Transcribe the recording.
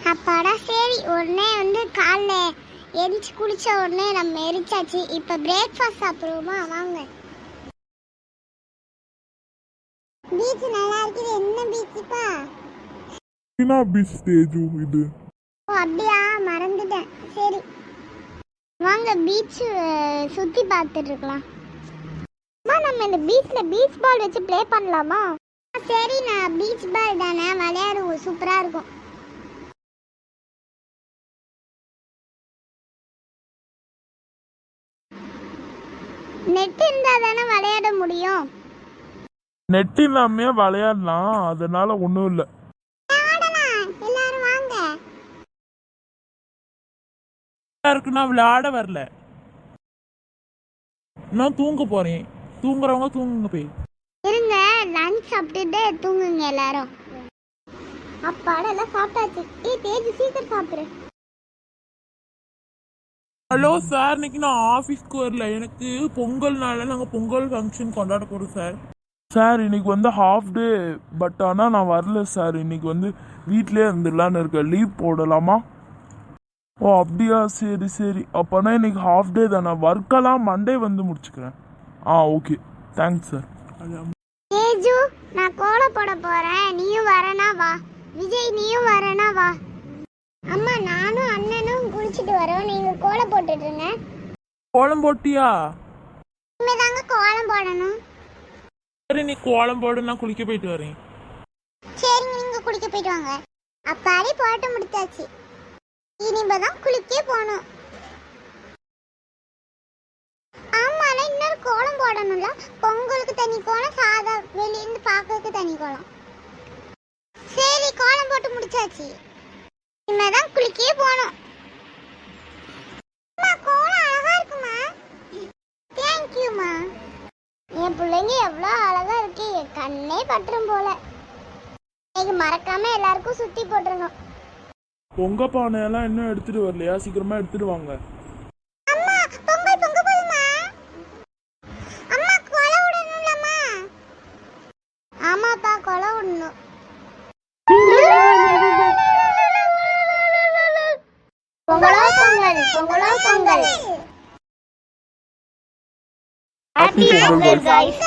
அப்பாடா சரி உடனே காலைல எரிச்சு குளிச்ச உடனே நம்ம எரிச்சாச்சு. இப்ப பிரேக்ஃபாஸ்ட் சாப்பிடுவோமா? வாங்க. பீச் நல்லா இருக்குது. என்ன பீச்சுப்பா? என்ன பீச் தேஜு இது? ஓ அப்படியா, மறந்துட்டேன். சரி வாங்க பீச் சுத்தி பார்த்துட்டு இருக்கலாம். நம்ம இந்த பீச்ல பீச் பால் வச்சு ப்ளே பண்ணலாமா? சரி, நான் பீச் பால் தானே விளையாடுவோம், சூப்பரா இருக்கும். நெட் இருந்தா தானே விளையாட முடியும். நெட் இல்லாம விளையாடலாம், அதனால ஒன்றும் இல்லை. எல்லாரும் வாங்க. இருக்குன்னா விளையாட வரல, நான் தூங்க போறேன். தூங்குறவங்க தூங்குங்க போய். இருங்க, லஞ்ச் சாப்பிட்டுட்டு தூங்குங்க எல்லாரும். அப்பாட எல்லாம் சாப்பிட்டாச்சு. தேஜு சீக்கிரம் சாப்பிடு. ஹலோ சார், இன்னைக்கு நான் ஆஃபீஸ்க்கு வரல. எனக்கு பொங்கல்னால நாங்கள் பொங்கல் ஃபங்க்ஷன் கொண்டாட போகிறோம் சார். சார் இன்னைக்கு ஹாஃப் டே, பட் ஆனால் நான் வரல சார். இன்னைக்கு வீட்டிலே இருந்துடலான்னு இருக்கேன். லீவ் போடலாமா? ஓ அப்படியா, சரி சரி. அப்போனா இன்னைக்கு ஹாஃப் டே தானே. ஒர்க்கெல்லாம் மண்டே முடிச்சுக்கிறேன். Okay, thanks sir. தேஜு, நான் கோலம் போட போறேன். நீயும் வரனா வா. விஜய் நீயும் வரனா வா. அம்மா நானும் அண்ணனும் குளிச்சுட்டு வரோம். நீங்க கோலம் போட்டுட்டுருங்க. கோலம் போட்டியா? இனிமேதாங்க கோலம் போடணும். சரி, நீ கோலம் போடு, நான் குளிக்க போயிட்டு வரேன். சரிங்க, நீங்க குளிக்க போயிட்டு வாங்க. அப்பாடி போட்டு முடிச்சாச்சு. இனிமேதான் குளிக்க போகணும். ஆமா, இன்னொரு கோலம் போடணும்ல. பொங்கலுக்கு தனி கோலம், சாதா வெளியிருந்து பார்க்கறதுக்கு தனி கோலம். சரி, கோலம் போட்டு முடிச்சாச்சு. இனிமேதான் குளிக்க போகணும். கோலம் அழகா இருக்குமா? தேங்க்யூமா. என் பிள்ளைங்க எவ்வளோ அழகா இருக்கு, என் கண்ணே பற்றும் போல. இன்னைக்கு மறக்காம எல்லாருக்கும் சுத்தி போட்டுருங்க. பொங்க பானையெல்லாம் இன்னும் எடுத்துட்டு வரலையா? சீக்கிரமா எடுத்துட்டு வாங்க. அம்மா பொங்கல் பொங்க போதுமா? அம்மா கொலை விடணும்லம்மா? ஆமாப்பா, கொலை விடணும். பொங்கலோ பொங்கல், பொங்கலோ பொங்கல். Happy Pongal guys.